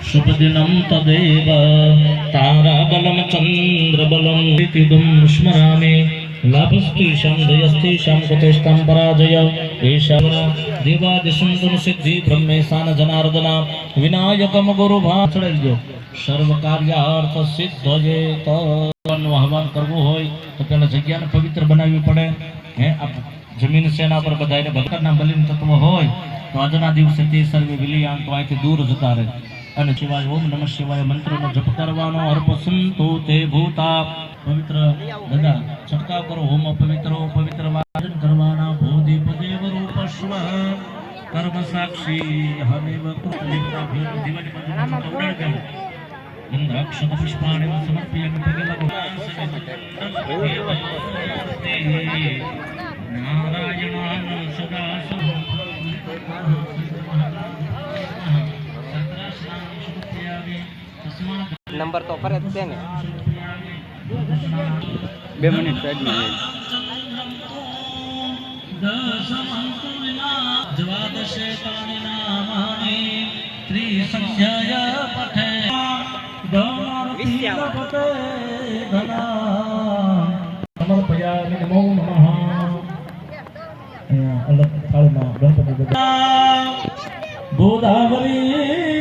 शुभदिनं तदेव ताराबलं चन्द्रबलं इतिदं स्मरामि लाभस्तेषां जयस्तेषां कुतेष्टां पराजय एषा देवादिशं सिद्धि ब्रह्मेशान जनार्दन विनायकं गुरुभाचरयो सर्व कार्यार्थ सिद्धये तनु आह्वान करવું હોય તો પેલા જગ્યાને પવિત્ર બનાવવી પડે હે જમીન સેના પર બધાયને ભક્તના બલિન તત્વ હોય તો આજના દિવસે તે સર્વે વિલિયાન તો અહીંથી દૂર જતા રહે અને શિવાય ઓમ નમઃ શિવાય મંત્રનો જપ કરવાનો અર્પસંતો તે ભૂતા પવિત્ર દાદા છટકાવ કરો હોમ પવિત્રો પવિત્ર વાચન કરવાના ભૂદીપ દેવ રૂપ સ્વ કર્મ સાક્ષી હમેવ કૃતલિકા ભીર દિવાળી બાજુ ઉડાડ દે મંદ્રાક્ષત પુષ્પાણિ સમર્પયામિ ભગવતો નારાયણાન સદા नंबर तो पर है ने 2 मिनिट साइड में द्वादशेतानि नामानि त्रिसंध्याय पठे दानार्थिपते धना समर्पयामि नमो नमः अलग थाळीમાં ગણપતિ गोदावरी